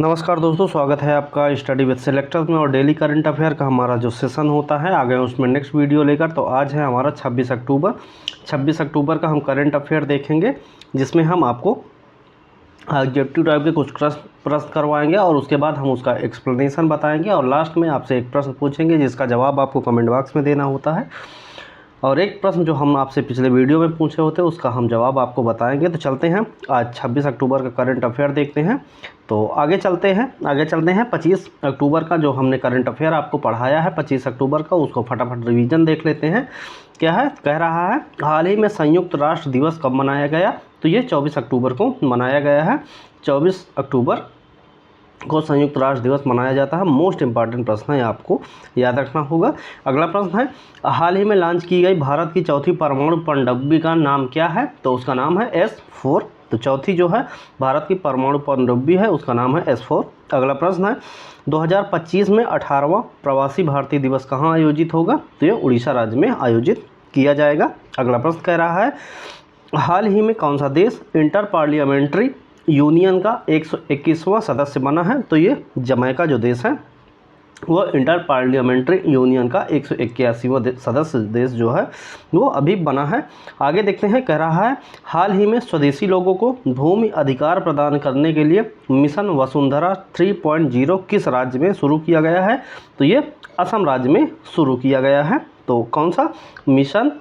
नमस्कार दोस्तों, स्वागत है आपका स्टडी विद सिलेक्टर्स में। और डेली करंट अफेयर का हमारा जो सेशन होता है आगे उसमें नेक्स्ट वीडियो लेकर। तो आज है हमारा 26 अक्टूबर का हम करंट अफेयर देखेंगे, जिसमें हम आपको ऑब्जेक्टिव टाइप के कुछ प्रश्न करवाएंगे और उसके बाद हम उसका एक्सप्लेनेशन बताएंगे और लास्ट में आपसे एक प्रश्न पूछेंगे जिसका जवाब आपको कमेंट बॉक्स में देना होता है। और एक प्रश्न जो हम आपसे पिछले वीडियो में पूछे होते उसका हम जवाब आपको बताएंगे। तो चलते हैं, आज 26 अक्टूबर का करंट अफेयर देखते हैं। तो आगे चलते हैं 25 अक्टूबर का जो हमने करंट अफेयर आपको पढ़ाया है 25 अक्टूबर का, उसको फटाफट रिवीजन देख लेते हैं। क्या है, कह रहा है हाल ही में संयुक्त राष्ट्र दिवस कब मनाया गया। तो ये 24 अक्टूबर को मनाया गया है। 24 अक्टूबर को संयुक्त राष्ट्र दिवस मनाया जाता है। मोस्ट इंपॉर्टेंट प्रश्न है, आपको याद रखना होगा। अगला प्रश्न है, हाल ही में लॉन्च की गई भारत की चौथी परमाणु पनडुब्बी का नाम क्या है। तो उसका नाम है S4। तो चौथी जो है भारत की परमाणु पनडुब्बी है उसका नाम है S4। अगला प्रश्न है, 2025 में 18वां प्रवासी भारतीय दिवस कहाँ आयोजित होगा। तो ये उड़ीसा राज्य में आयोजित किया जाएगा। अगला प्रश्न कह रहा है, हाल ही में कौन सा देश इंटर पार्लियामेंट्री यूनियन का 121वां सदस्य बना है। तो ये जमैका जो देश है वो इंटर पार्लियामेंट्री यूनियन का 181वां सदस्य देश जो है वो अभी बना है। आगे देखते हैं, कह रहा है हाल ही में स्वदेशी लोगों को भूमि अधिकार प्रदान करने के लिए मिशन वसुंधरा 3.0 किस राज्य में शुरू किया गया है। तो ये असम राज्य में शुरू किया गया है। तो कौन सा मिशन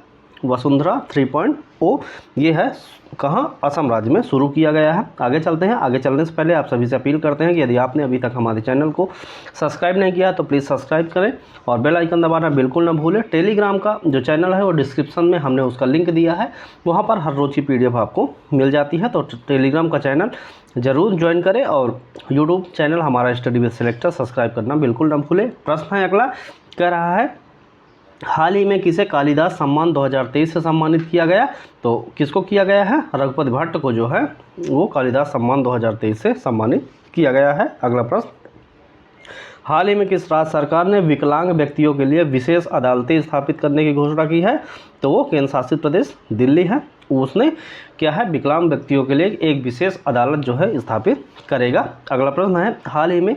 वसुंधरा 3.0 ये है कहाँ, असम राज्य में शुरू किया गया है। आगे चलते हैं। आगे चलने से पहले आप सभी से अपील करते हैं कि यदि आपने अभी तक हमारे चैनल को सब्सक्राइब नहीं किया तो प्लीज़ सब्सक्राइब करें और बेल आइकन दबाना बिल्कुल ना भूलें। टेलीग्राम का जो चैनल है वो डिस्क्रिप्शन में हमने उसका लिंक दिया है, वहाँ पर हर रोज़ की PDF आपको मिल जाती है। तो टेलीग्राम का चैनल ज़रूर ज्वाइन करें और यूट्यूब चैनल हमारा स्टडी विद सिलेक्टर सब्सक्राइब करना बिल्कुल ना भूलें। प्रश्न है अगला, कह रहा है हाल ही में किसे कालिदास सम्मान 2023 से सम्मानित किया गया। तो किसको किया गया है, रघुपति भट्ट को जो है वो कालिदास सम्मान 2023 से सम्मानित किया गया है। अगला प्रश्न, हाल ही में किस राज्य सरकार ने विकलांग व्यक्तियों के लिए विशेष अदालतें स्थापित करने की घोषणा की है। तो वो केंद्र शासित प्रदेश दिल्ली है। उसने क्या है, विकलांग व्यक्तियों के लिए एक विशेष अदालत जो है स्थापित करेगा। अगला प्रश्न है, हाल ही में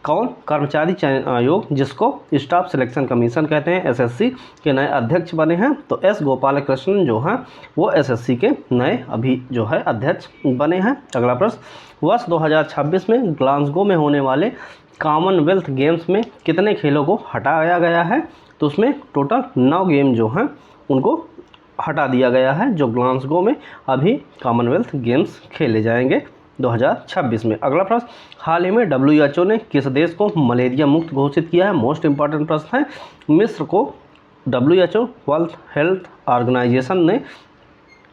कौन कर्मचारी चयन आयोग जिसको स्टाफ सिलेक्शन कमीशन कहते हैं SSC के नए अध्यक्ष बने हैं। तो S गोपालकृष्णन जो हैं वो SSC के नए अभी जो है अध्यक्ष बने हैं। अगला प्रश्न, वर्ष 2026 में ग्लासगो में होने वाले कॉमनवेल्थ गेम्स में कितने खेलों को हटाया गया है। तो उसमें टोटल 9 गेम जो हैं उनको हटा दिया गया है, जो ग्लासगो में अभी कॉमनवेल्थ गेम्स खेले जाएंगे 2026 में। अगला प्रश्न, हाल ही में WHO ने किस देश को मलेरिया मुक्त घोषित किया है। मोस्ट इंपॉर्टेंट प्रश्न है। मिस्र को WHO वर्ल्ड हेल्थ ऑर्गेनाइजेशन ने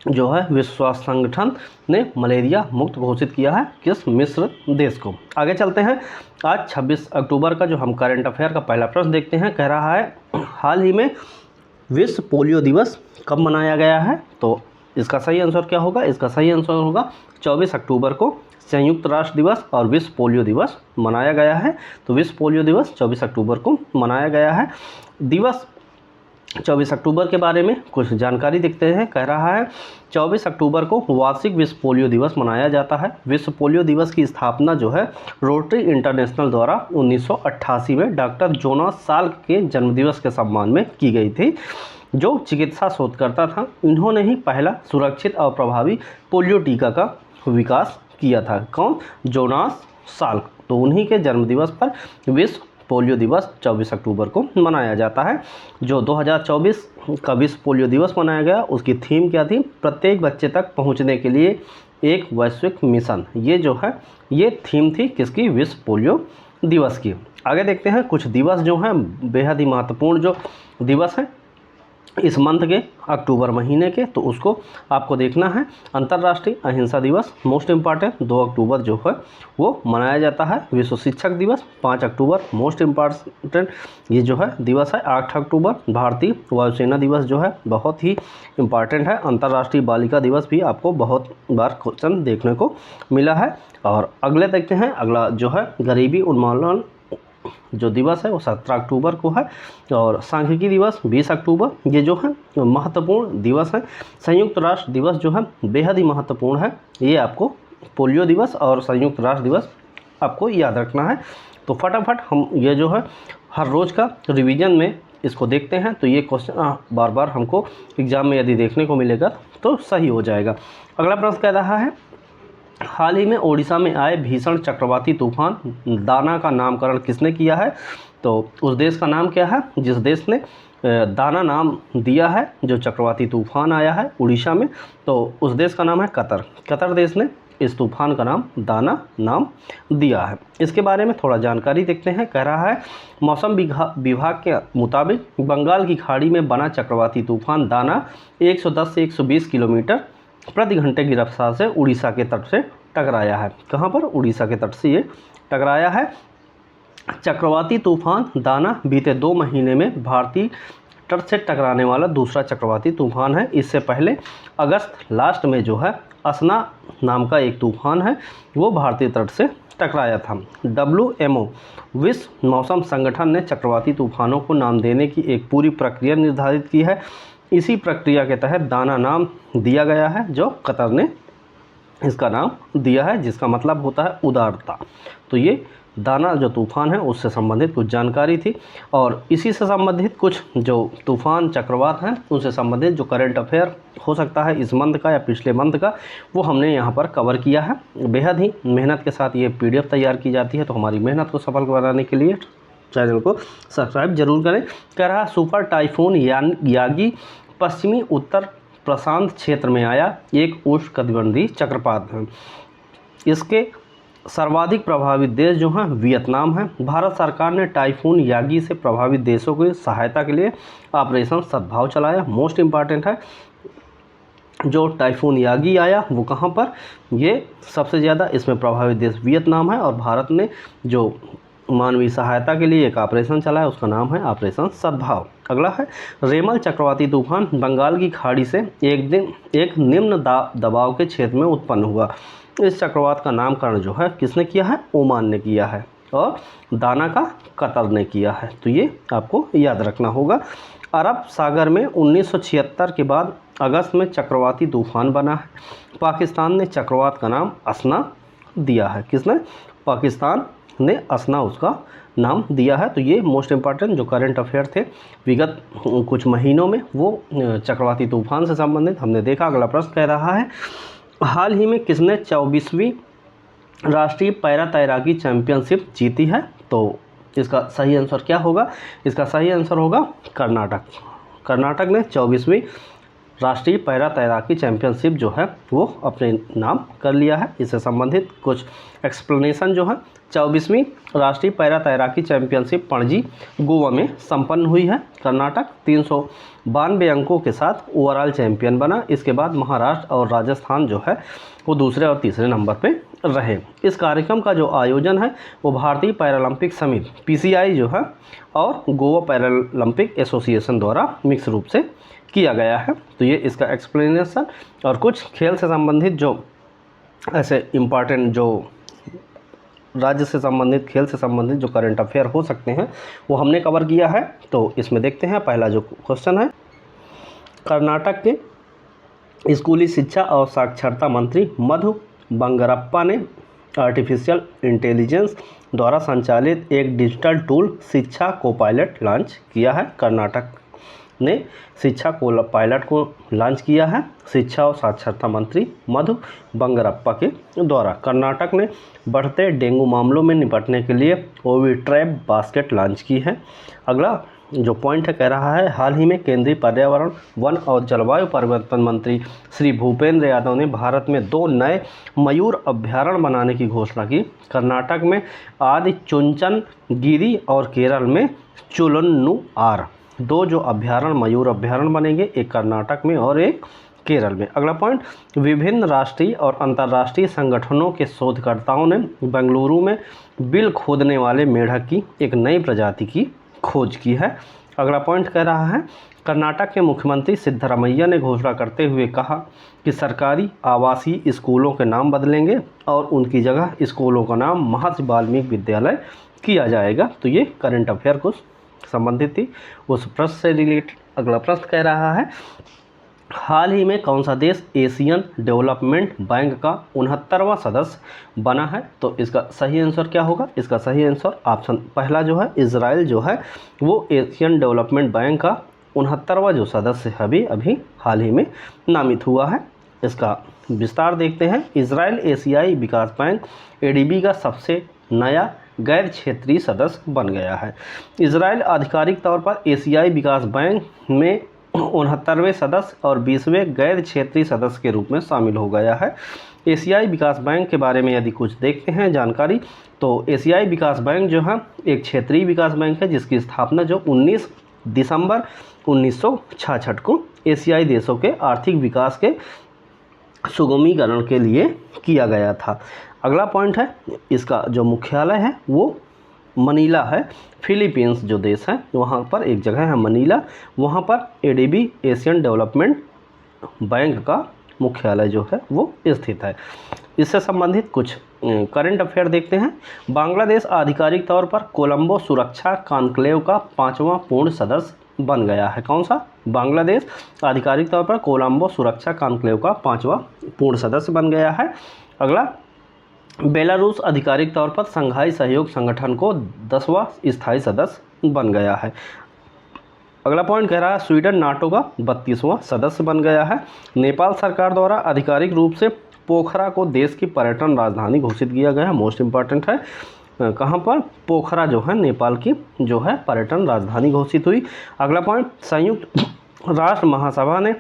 जो है विश्व स्वास्थ्य संगठन ने मलेरिया मुक्त घोषित किया है किस, मिस्र देश को। आगे चलते हैं, आज 26 अक्टूबर का जो हम करंट अफेयर का पहला प्रश्न देखते हैं। कह रहा है हाल ही में विश्व पोलियो दिवस कब मनाया गया है। तो इसका सही आंसर क्या होगा, इसका सही आंसर होगा 24 अक्टूबर को संयुक्त राष्ट्र दिवस और विश्व पोलियो दिवस मनाया गया है। तो विश्व पोलियो दिवस 24 अक्टूबर को मनाया गया है। दिवस 24 अक्टूबर के बारे में कुछ जानकारी देखते हैं। कह रहा है 24 अक्टूबर को वार्षिक विश्व पोलियो दिवस मनाया जाता है। विश्व पोलियो दिवस की स्थापना जो है रोटरी इंटरनेशनल द्वारा 1988 में डॉक्टर जोनास साल्क के जन्मदिवस के सम्मान में की गई थी, जो चिकित्सा शोधकर्ता था। इन्होंने ही पहला सुरक्षित और प्रभावी पोलियो टीका का विकास किया था। कौन, जोनास साल्क। तो उन्हीं के जन्मदिवस पर विश्व पोलियो दिवस 24 अक्टूबर को मनाया जाता है। जो 2024 का विश्व पोलियो दिवस मनाया गया उसकी थीम क्या थी, प्रत्येक बच्चे तक पहुंचने के लिए एक वैश्विक मिशन। ये जो है ये थीम थी किसकी, विश्व पोलियो दिवस की। आगे देखते हैं कुछ दिवस जो हैं बेहद ही महत्वपूर्ण जो दिवस हैं इस मंथ के अक्टूबर महीने के, तो उसको आपको देखना है। अंतर्राष्ट्रीय अहिंसा दिवस मोस्ट इम्पॉर्टेंट 2 अक्टूबर जो है वो मनाया जाता है। विश्व शिक्षक दिवस 5 अक्टूबर मोस्ट इम्पॉर्टेंट ये जो है दिवस है। 8 अक्टूबर भारतीय वायुसेना दिवस जो है बहुत ही इम्पॉर्टेंट है। अंतर्राष्ट्रीय बालिका दिवस भी आपको बहुत बार क्वेश्चन देखने को मिला है। और अगले देखते हैं, अगला जो है गरीबी उन्मूलन जो दिवस है वो 17 अक्टूबर को है। और सांख्यिकी दिवस 20 अक्टूबर ये जो है महत्वपूर्ण दिवस है। संयुक्त राष्ट्र दिवस जो है बेहद ही महत्वपूर्ण है। ये आपको पोलियो दिवस और संयुक्त राष्ट्र दिवस आपको याद रखना है। तो फटाफट हम ये जो है हर रोज़ का रिवीजन में इसको देखते हैं। तो ये क्वेश्चन बार बार हमको एग्ज़ाम में यदि देखने को मिलेगा तो सही हो जाएगा। अगला प्रश्न कह रहा है, हाल ही में ओडिशा में आए भीषण चक्रवाती तूफान दाना का नामकरण किसने किया है? तो उस देश का नाम क्या है जिस देश ने दाना नाम दिया है जो चक्रवाती तूफान आया है उड़ीसा में? तो उस देश का नाम है कतर। कतर देश ने इस तूफान का नाम दाना नाम दिया है। इसके बारे में थोड़ा जानकारी देखते हैं। कह रहा है, मौसम विभाग के मुताबिक बंगाल की खाड़ी में बना चक्रवाती तूफान दाना 110 से 120 किलोमीटर प्रति घंटे की रफ्तार से उड़ीसा के तट से टकराया है। कहाँ पर? उड़ीसा के तट से ये टकराया है। चक्रवाती तूफान दाना बीते 2 महीने में भारतीय तट से टकराने वाला दूसरा चक्रवाती तूफान है। इससे पहले अगस्त लास्ट में जो है असना नाम का एक तूफान है वो भारतीय तट से टकराया था। WMO विश्व मौसम संगठन ने चक्रवाती तूफानों को नाम देने की एक पूरी प्रक्रिया निर्धारित की है। इसी प्रक्रिया के तहत दाना नाम दिया गया है जो कतर ने इसका नाम दिया है, जिसका मतलब होता है उदारता। तो ये दाना जो तूफ़ान है उससे संबंधित कुछ जानकारी थी, और इसी से संबंधित कुछ जो तूफ़ान चक्रवात हैं उनसे संबंधित जो करंट अफेयर हो सकता है इस मंथ का या पिछले मंथ का, वो हमने यहाँ पर कवर किया है। बेहद ही मेहनत के साथ ये PDF तैयार की जाती है। तो हमारी मेहनत को सफल बनाने के लिए चैनल को सब्सक्राइब जरूर करें। कह रहा सुपर टाइफून यागी पश्चिमी उत्तर प्रशांत क्षेत्र में आया एक उष्णकटिबंधीय चक्रवात है। इसके सर्वाधिक प्रभावित देश जो हैं वियतनाम है। भारत सरकार ने टाइफून यागी से प्रभावित देशों की सहायता के लिए ऑपरेशन सद्भाव चलाया। मोस्ट इम्पॉर्टेंट है, जो टाइफून यागी आया वो कहाँ पर, ये सबसे ज़्यादा इसमें प्रभावित देश वियतनाम है, और भारत ने जो मानवीय सहायता के लिए एक ऑपरेशन चलाया उसका नाम है ऑपरेशन सद्भाव। अगला है, रेमल चक्रवाती तूफान बंगाल की खाड़ी से एक निम्न दबाव के क्षेत्र में उत्पन्न हुआ। इस चक्रवात का नामकरण जो है किसने किया है? ओमान ने किया है, और दाना का कतर ने किया है। तो ये आपको याद रखना होगा। अरब सागर में 1976 के बाद अगस्त में चक्रवाती तूफान बना है। पाकिस्तान ने चक्रवात का नाम असना दिया है। किसने? पाकिस्तान ने असना उसका नाम दिया है। तो ये मोस्ट इम्पॉर्टेंट जो करंट अफेयर थे विगत कुछ महीनों में वो चक्रवाती तूफान से संबंधित हमने देखा। अगला प्रश्न कह रहा है, हाल ही में किसने 24वीं राष्ट्रीय पैरा तैराकी चैंपियनशिप जीती है? तो इसका सही आंसर क्या होगा? इसका सही आंसर होगा कर्नाटक। कर्नाटक ने 24वीं राष्ट्रीय पैरा तैराकी चैंपियनशिप जो है वो अपने नाम कर लिया है। इससे संबंधित कुछ एक्सप्लेनेशन जो है, 24वीं राष्ट्रीय पैरा तैराकी चैंपियनशिप पणजी गोवा में संपन्न हुई है। कर्नाटक 392 अंकों के साथ ओवरऑल चैंपियन बना। इसके बाद महाराष्ट्र और राजस्थान जो है वो दूसरे और तीसरे नंबर पे रहे। इस कार्यक्रम का जो आयोजन है वो भारतीय पैरालंपिक समिति PCI जो है और गोवा पैरालंपिक एसोसिएशन द्वारा मिक्स रूप से किया गया है। तो ये इसका एक्सप्लेनेशन, और कुछ खेल से संबंधित जो ऐसे इम्पॉर्टेंट जो राज्य से संबंधित खेल से संबंधित जो करंट अफेयर हो सकते हैं वो हमने कवर किया है। तो इसमें देखते हैं पहला जो क्वेश्चन है, कर्नाटक के स्कूली शिक्षा और साक्षरता मंत्री मधु बंगारप्पा ने आर्टिफिशियल इंटेलिजेंस द्वारा संचालित एक डिजिटल टूल शिक्षा को पायलट लॉन्च किया है। कर्नाटक ने शिक्षा को पायलट को लॉन्च किया है शिक्षा और साक्षरता मंत्री मधु बंगारप्पा के द्वारा। कर्नाटक ने बढ़ते डेंगू मामलों में निपटने के लिए ओविट्रैप बास्केट लॉन्च की है। अगला जो पॉइंट है कह रहा है, हाल ही में केंद्रीय पर्यावरण वन और जलवायु परिवर्तन मंत्री श्री भूपेंद्र यादव ने भारत में 2 नए मयूर अभ्यारण्य बनाने की घोषणा की। कर्नाटक में आदि चुंचन गिरी और केरल में चुलन्नुआर 2 जो अभ्यारण्य मयूर अभ्यारण्य बनेंगे, एक कर्नाटक में और एक केरल में। अगला पॉइंट, विभिन्न राष्ट्रीय और अंतर्राष्ट्रीय संगठनों के शोधकर्ताओं ने बेंगलुरु में बिल खोदने वाले मेढक की एक नई प्रजाति की खोज की है। अगला पॉइंट कह रहा है, कर्नाटक के मुख्यमंत्री सिद्धरामैया ने घोषणा करते हुए कहा कि सरकारी आवासीय स्कूलों के नाम बदलेंगे और उनकी जगह स्कूलों का नाम महर्षि वाल्मीकि विद्यालय किया जाएगा। तो ये करंट अफेयर को संबंधित थी उस प्रश्न से रिलेटेड। अगला प्रश्न कह रहा है, हाल ही में कौन सा देश एशियन डेवलपमेंट बैंक का 69वां सदस्य बना है? तो इसका सही आंसर क्या होगा? इसका सही आंसर ऑप्शन पहला जो है इजराइल जो है वो एशियन डेवलपमेंट बैंक का 69वां जो सदस्य है अभी हाल ही में नामित हुआ है। इसका विस्तार देखते हैं। इजराइल एशियाई विकास बैंक एडीबी का सबसे नया गैर क्षेत्रीय सदस्य बन गया है। इजराइल आधिकारिक तौर पर एशियाई विकास बैंक में 69वें सदस्य और 20वें गैर क्षेत्रीय सदस्य के रूप में शामिल हो गया है। एशियाई विकास बैंक के बारे में यदि कुछ देखते हैं जानकारी, तो एशियाई विकास बैंक जो है एक क्षेत्रीय विकास बैंक है जिसकी स्थापना जो 19 दिसंबर 1966 को एशियाई देशों के आर्थिक विकास के सुगमीकरण के लिए किया गया था। अगला पॉइंट है, इसका जो मुख्यालय है वो मनीला है। फिलीपींस जो देश है वहाँ पर एक जगह है मनीला, वहाँ पर एडीबी एशियन डेवलपमेंट बैंक का मुख्यालय जो है वो स्थित है। इससे संबंधित कुछ करंट अफेयर देखते हैं। बांग्लादेश आधिकारिक तौर पर कोलंबो सुरक्षा कॉन्क्लेव का 5वां पूर्ण सदस्य बन गया है। कौन सा? बांग्लादेश आधिकारिक तौर पर कोलंबो सुरक्षा कॉन्क्लेव का 5वां पूर्ण सदस्य बन गया है। अगला, बेलारूस आधिकारिक तौर पर संघाई सहयोग संगठन को 10वां स्थायी सदस्य बन गया है। अगला पॉइंट कह रहा है स्वीडन नाटो का 32वां सदस्य बन गया है। नेपाल सरकार द्वारा आधिकारिक रूप से पोखरा को देश की पर्यटन राजधानी घोषित किया गया है। मोस्ट इम्पॉर्टेंट है, कहाँ पर? पोखरा जो है नेपाल की जो है पर्यटन राजधानी घोषित हुई। अगला पॉइंट, संयुक्त राष्ट्र महासभा ने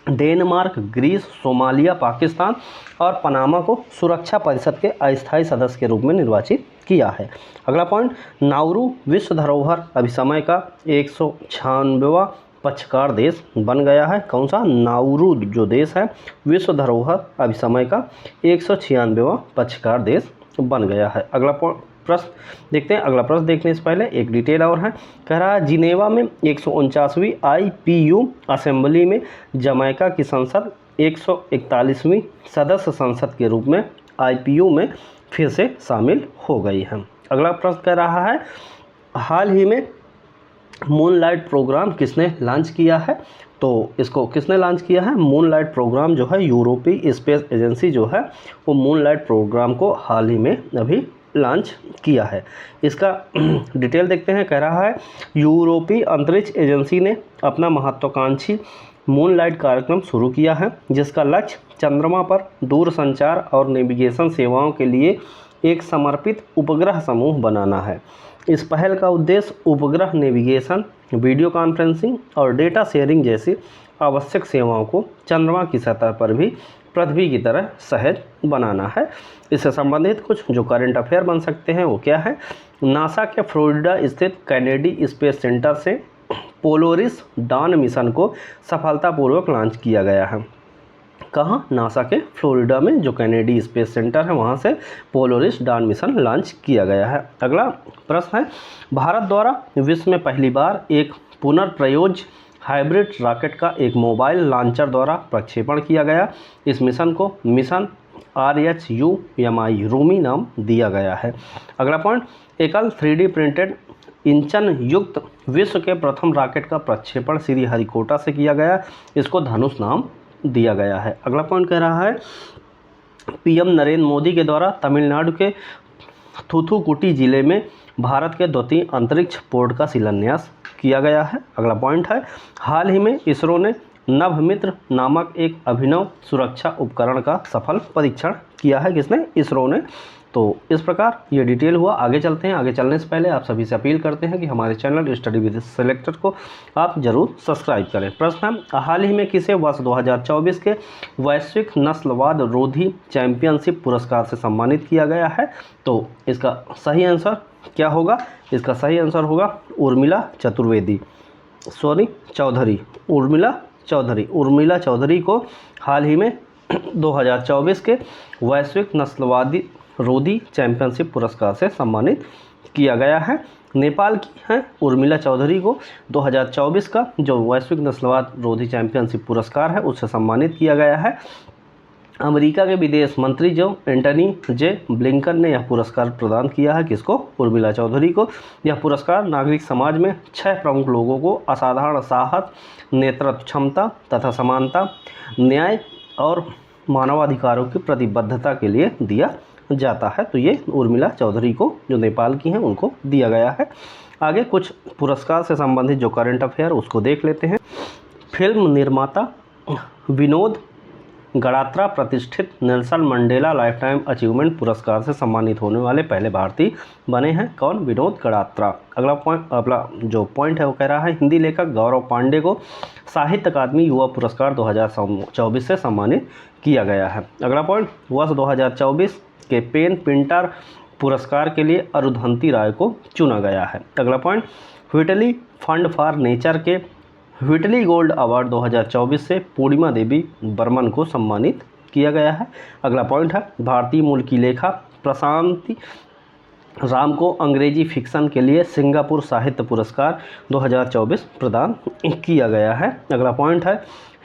डेनमार्क, ग्रीस, सोमालिया, पाकिस्तान और पनामा को सुरक्षा परिषद के अस्थायी सदस्य के रूप में निर्वाचित किया है। अगला पॉइंट, नाउरू विश्व धरोहर अभिसमय का 196वां पक्षकार देश बन गया है। कौन सा? नाउरू जो देश है विश्व धरोहर अभिसमय का 196वां पक्षकार देश बन गया है। अगला प्रश्न देखते हैं। अगला प्रश्न देखने से पहले एक डिटेल और है, कह रहा है जिनेवा में 149वीं IPU असेंबली में जमैका की संसद 141वीं सदस्य संसद के रूप में IPU में फिर से शामिल हो गई है। अगला प्रश्न कह रहा है हाल ही में मूनलाइट प्रोग्राम किसने लॉन्च किया है? तो इसको किसने लॉन्च किया है? मूनलाइट प्रोग्राम जो है यूरोपीय स्पेस एजेंसी जो है वो मूनलाइट प्रोग्राम को हाल ही में अभी लॉन्च किया है। इसका डिटेल देखते हैं। कह रहा है यूरोपीय अंतरिक्ष एजेंसी ने अपना महत्वाकांक्षी मूनलाइट कार्यक्रम शुरू किया है जिसका लक्ष्य चंद्रमा पर दूरसंचार और नेविगेशन सेवाओं के लिए एक समर्पित उपग्रह समूह बनाना है। इस पहल का उद्देश्य उपग्रह नेविगेशन, वीडियो कॉन्फ्रेंसिंग और डेटा शेयरिंग जैसी आवश्यक सेवाओं को चंद्रमा की सतह पर भी पृथ्वी की तरह सहज बनाना है। इससे संबंधित कुछ जो करंट अफेयर बन सकते हैं वो क्या है? नासा के फ्लोरिडा स्थित कैनेडी स्पेस सेंटर से पोलोरिस डॉन मिशन को सफलतापूर्वक लॉन्च किया गया है। कहाँ? नासा के फ्लोरिडा में जो कैनेडी स्पेस सेंटर है वहाँ से पोलोरिस डॉन मिशन लॉन्च किया गया है। अगला प्रश्न है भारत द्वारा विश्व में पहली बार एक पुनर्प्रयोज्य हाइब्रिड रॉकेट का एक मोबाइल लॉन्चर द्वारा प्रक्षेपण किया गया। इस मिशन को मिशन RHUMI रूमी नाम दिया गया है। अगला पॉइंट, एकल 3D प्रिंटेड इंजन युक्त विश्व के प्रथम रॉकेट का प्रक्षेपण श्रीहरिकोटा से किया गया। इसको धनुष नाम दिया गया है। अगला पॉइंट कह रहा है PM नरेंद्र मोदी के द्वारा तमिलनाडु के थूथुकुडी जिले में भारत के द्वितीय अंतरिक्ष पोर्ट का शिलान्यास किया गया है। अगला पॉइंट है हाल ही में इसरो ने नभमित्र नामक एक अभिनव सुरक्षा उपकरण का सफल परीक्षण किया है। किसने? इसरो ने। तो इस प्रकार ये डिटेल हुआ। आगे चलते हैं। आगे चलने से पहले आप सभी से अपील करते हैं कि हमारे चैनल स्टडी विद सेलेक्टर को आप जरूर सब्सक्राइब करें। प्रश्न है हाल ही में किसे वर्ष 2024 के वैश्विक नस्लवाद रोधी चैंपियनशिप पुरस्कार से सम्मानित किया गया है? तो इसका सही आंसर क्या होगा? इसका सही आंसर होगा उर्मिला चतुर्वेदी, चौधरी, उर्मिला चौधरी को हाल ही में 2024 के वैश्विक नस्लवादी रोधी चैंपियनशिप पुरस्कार से सम्मानित किया गया है। नेपाल की है उर्मिला चौधरी को 2024 का जो वैश्विक नस्लवाद रोधी चैंपियनशिप पुरस्कार है उससे सम्मानित किया गया है। अमेरिका के विदेश मंत्री जो एंटनी जे ब्लिंकन ने यह पुरस्कार प्रदान किया है। किसको? उर्मिला चौधरी को। यह पुरस्कार नागरिक समाज में 6 प्रमुख लोगों को असाधारण साहस, नेतृत्व क्षमता तथा समानता, न्याय और मानवाधिकारों की प्रतिबद्धता के लिए दिया जाता है। तो ये उर्मिला चौधरी को, जो नेपाल की हैं, उनको दिया गया है। आगे कुछ पुरस्कार से संबंधित जो करंट अफेयर उसको देख लेते हैं। फिल्म निर्माता विनोद गड़ात्रा प्रतिष्ठित नेल्सन मंडेला लाइफटाइम अचीवमेंट पुरस्कार से सम्मानित होने वाले पहले भारतीय बने हैं। कौन? विनोद गड़ात्रा। अगला जो पॉइंट है वो कह रहा है हिंदी लेखक गौरव पांडे को साहित्य अकादमी युवा पुरस्कार 2024 से सम्मानित किया गया है। अगला पॉइंट, वर्ष 2024 के पेन पिंटर पुरस्कार के लिए अरुंधति राय को चुना गया है। अगला point, Whitley fund for nature के व्हिटली गोल्ड अवार्ड 2024 से पूर्णिमा देवी बर्मन को सम्मानित किया गया है। अगला पॉइंट है भारतीय मूल की लेखा प्रशांति राम को अंग्रेजी फिक्शन के लिए सिंगापुर साहित्य पुरस्कार 2024 प्रदान किया गया है। अगला पॉइंट है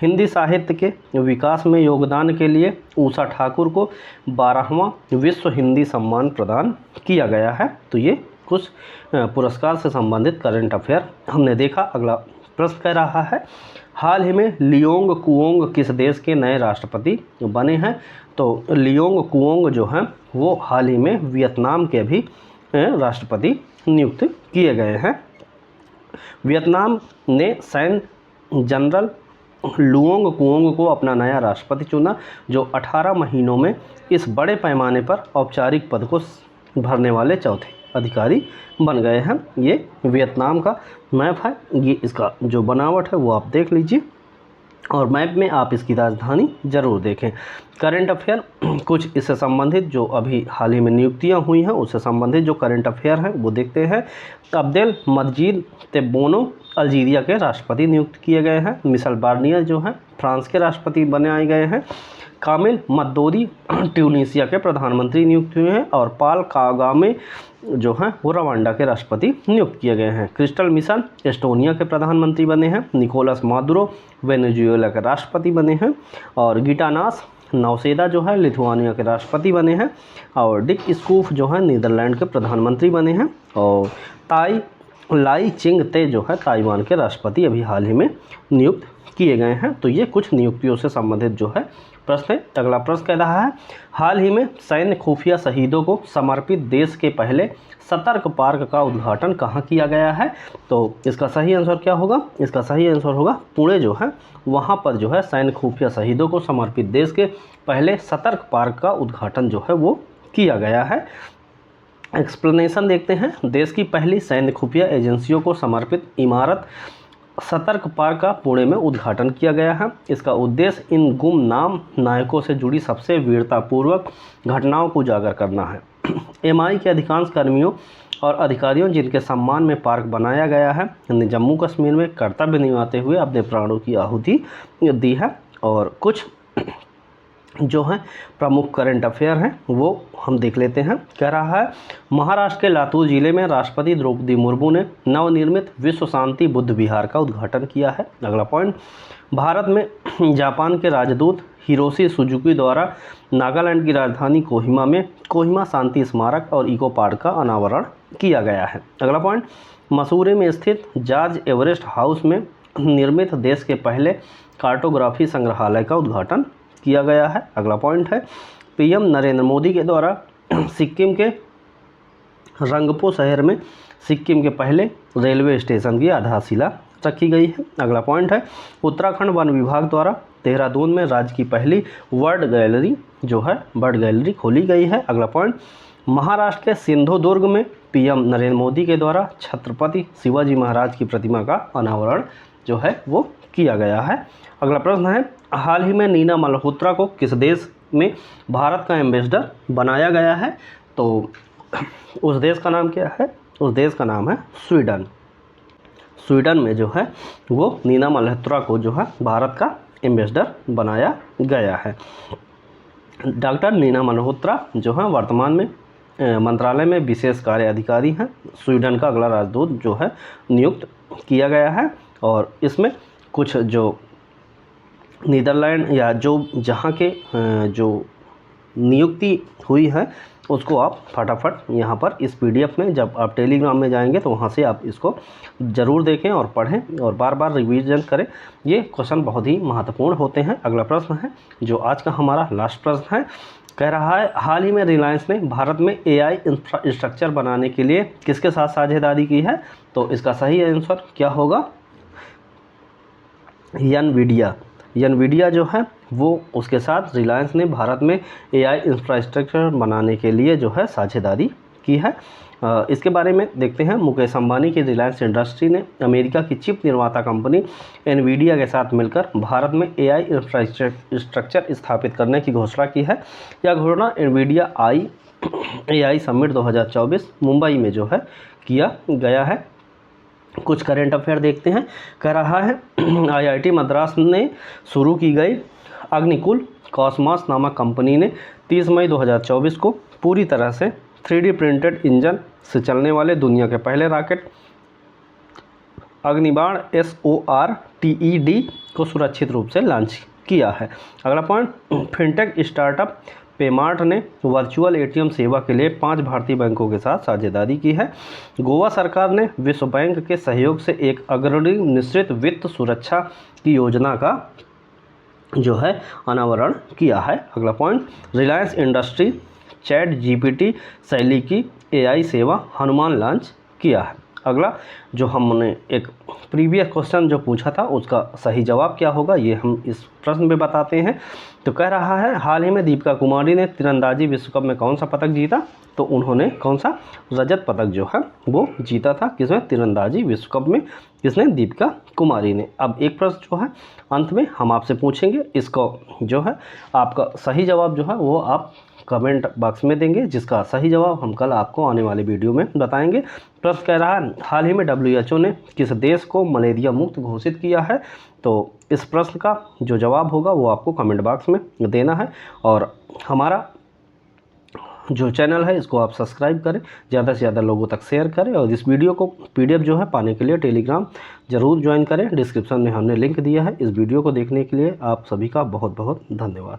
हिंदी साहित्य के विकास में योगदान के लिए उषा ठाकुर को 12वां विश्व हिंदी सम्मान प्रदान किया गया है। तो ये कुछ पुरस्कार से संबंधित करंट अफेयर हमने देखा। अगला प्रश्न कह रहा है हाल ही में लियोंग कुओंग किस देश के नए राष्ट्रपति बने हैं? तो लियोंग कुओंग जो हैं वो हाल ही में वियतनाम के भी राष्ट्रपति नियुक्त किए गए हैं। वियतनाम ने सैन्य जनरल लुओंग कुओंग को अपना नया राष्ट्रपति चुना, जो 18 महीनों में इस बड़े पैमाने पर औपचारिक पद को भरने वाले चौथे अधिकारी बन गए हैं। ये वियतनाम का मैप है, ये इसका जो बनावट है वो आप देख लीजिए और मैप में आप इसकी राजधानी ज़रूर देखें। करंट अफेयर कुछ इससे संबंधित जो अभी हाल ही में नियुक्तियां हुई हैं उससे संबंधित जो करंट अफेयर हैं वो देखते हैं। अब्देल मजीद तेब्बोनो अल्जीरिया के राष्ट्रपति नियुक्त किए गए हैं। मिशेल बार्नियर जो हैं फ्रांस के राष्ट्रपति बनाए गए हैं। कामिल मद्दोदी ट्यूनीसिया के प्रधानमंत्री नियुक्त हुए हैं और पाल कागामे जो हैं वो रवांडा के राष्ट्रपति नियुक्त किए गए हैं। क्रिस्टल मिशन एस्टोनिया के प्रधानमंत्री बने हैं। निकोलस मादुरो वेनेजुएला के राष्ट्रपति बने हैं और गिटानास नौसेदा जो है लिथुआनिया के राष्ट्रपति बने हैं और डिक स्कूफ जो है नीदरलैंड के प्रधानमंत्री बने हैं और लाई चिंग ते जो है ताइवान के राष्ट्रपति अभी हाल ही में नियुक्त किए गए हैं। तो ये कुछ नियुक्तियों से संबंधित जो है प्रश्न है। अगला प्रश्न कह रहा है हाल ही में सैन्य खुफिया शहीदों को समर्पित देश के पहले सतर्क पार्क का उद्घाटन कहाँ किया गया है? तो इसका सही आंसर क्या होगा? इसका सही आंसर होगा पुणे जो है वहाँ पर जो है सैन्य खुफिया शहीदों को समर्पित देश के पहले सतर्क पार्क का उद्घाटन जो है वो किया गया है। एक्सप्लेनेशन देखते हैं। देश की पहली सैन्य खुफिया एजेंसियों को समर्पित इमारत सतर्क पार्क का पुणे में उद्घाटन किया गया है। इसका उद्देश्य इन गुमनाम नायकों से जुड़ी सबसे वीरतापूर्वक घटनाओं को उजागर करना है। एमआई के अधिकांश कर्मियों और अधिकारियों जिनके सम्मान में पार्क बनाया गया है ने जम्मू कश्मीर में कर्तव्य निभाते हुए अपने प्राणों की आहुति दी है। और कुछ जो हैं प्रमुख करंट अफेयर हैं वो हम देख लेते हैं। कह रहा है महाराष्ट्र के लातूर जिले में राष्ट्रपति द्रौपदी मुर्मू ने नवनिर्मित विश्व शांति बुद्ध विहार का उद्घाटन किया है। अगला पॉइंट, भारत में जापान के राजदूत हिरोशी सुजुकी द्वारा नागालैंड की राजधानी कोहिमा में कोहिमा शांति स्मारक और इको पार्क का अनावरण किया गया है। अगला पॉइंट, मसूरी में स्थित जॉर्ज एवरेस्ट हाउस में निर्मित देश के पहले कार्टोग्राफी संग्रहालय का उद्घाटन किया गया है। अगला पॉइंट है पीएम नरेंद्र मोदी के द्वारा सिक्किम के रंगपो शहर में सिक्किम के पहले रेलवे स्टेशन की आधारशिला रखी गई है। अगला पॉइंट है उत्तराखंड वन विभाग द्वारा देहरादून में राज्य की पहली बर्ड गैलरी खोली गई है। अगला पॉइंट, महाराष्ट्र के सिंधुदुर्ग में पीएम नरेंद्र मोदी के द्वारा छत्रपति शिवाजी महाराज की प्रतिमा का अनावरण जो है वो किया गया है। अगला प्रश्न है हाल ही में नीना मल्होत्रा को किस देश में भारत का एम्बेसडर बनाया गया है? तो उस देश का नाम क्या है? उस देश का नाम है स्वीडन। स्वीडन में जो है वो नीना मल्होत्रा को जो है भारत का एम्बेसडर बनाया गया है। डॉक्टर नीना मल्होत्रा जो है वर्तमान में मंत्रालय में विशेष कार्य अधिकारी हैं। स्वीडन का अगला राजदूत जो है नियुक्त किया गया है और इसमें कुछ जो नीदरलैंड या जो जहाँ के जो नियुक्ति हुई है उसको आप फटाफट यहाँ पर इस पीडीएफ में, जब आप टेलीग्राम में जाएंगे तो वहाँ से आप इसको ज़रूर देखें और पढ़ें और बार बार रिवीजन करें। ये क्वेश्चन बहुत ही महत्वपूर्ण होते हैं। अगला प्रश्न है जो आज का हमारा लास्ट प्रश्न है, कह रहा है हाल ही में रिलायंस ने भारत में एआई इंफ्रास्ट्रक्चर बनाने के लिए किसके साथ साझेदारी की है? तो इसका सही आंसर क्या होगा? एनवीडिया जो है वो उसके साथ रिलायंस ने भारत में एआई इंफ्रास्ट्रक्चर बनाने के लिए जो है साझेदारी की है। इसके बारे में देखते हैं। मुकेश अंबानी की रिलायंस इंडस्ट्री ने अमेरिका की चिप निर्माता कंपनी एनवीडिया के साथ मिलकर भारत में एआई इंफ्रास्ट्रक्चर स्थापित करने की घोषणा की है। यह घोषणा एनवीडिया एआई समिट 2024 मुंबई में जो है किया गया है। कुछ करंट अफेयर देखते हैं। कह रहा है आईआईटी मद्रास ने शुरू की गई अग्निकुल कॉस्मॉस नामक कंपनी ने 30 मई 2024 को पूरी तरह से 3D प्रिंटेड इंजन से चलने वाले दुनिया के पहले रॉकेट अग्निबाण SORTED को सुरक्षित रूप से लॉन्च किया है। अगला पॉइंट, फिनटेक स्टार्टअप पेमार्ट ने वर्चुअल एटीएम सेवा के लिए 5 भारतीय बैंकों के साथ साझेदारी की है। गोवा सरकार ने विश्व बैंक के सहयोग से एक अग्रणी मिश्रित वित्त सुरक्षा की योजना का जो है अनावरण किया है। अगला पॉइंट, रिलायंस इंडस्ट्री ChatGPT शैली की एआई सेवा हनुमान लॉन्च किया है। अगला जो हमने एक प्रीवियस क्वेश्चन जो पूछा था उसका सही जवाब क्या होगा, ये हम इस प्रश्न में बताते हैं। तो कह रहा है हाल ही में दीपिका कुमारी ने तीरंदाजी विश्व कप में कौन सा पदक जीता? तो उन्होंने कौन सा रजत पदक जो है वो जीता था। किसमें? तीरंदाजी विश्व कप में। किसने? दीपिका कुमारी ने। अब एक प्रश्न जो है अंत में हम आपसे पूछेंगे, इसको जो है आपका सही जवाब जो है वो आप कमेंट बॉक्स में देंगे, जिसका सही जवाब हम कल आपको आने वाले वीडियो में बताएंगे। प्रश्न कह रहा है हाल ही में WHO ने किस देश को मलेरिया मुक्त घोषित किया है? तो इस प्रश्न का जो जवाब होगा वो आपको कमेंट बॉक्स में देना है। और हमारा जो चैनल है इसको आप सब्सक्राइब करें, ज़्यादा से ज़्यादा लोगों तक शेयर करें और इस वीडियो को PDF जो है पाने के लिए टेलीग्राम ज़रूर ज्वाइन करें। डिस्क्रिप्शन में हमने लिंक दिया है। इस वीडियो को देखने के लिए आप सभी का बहुत बहुत धन्यवाद।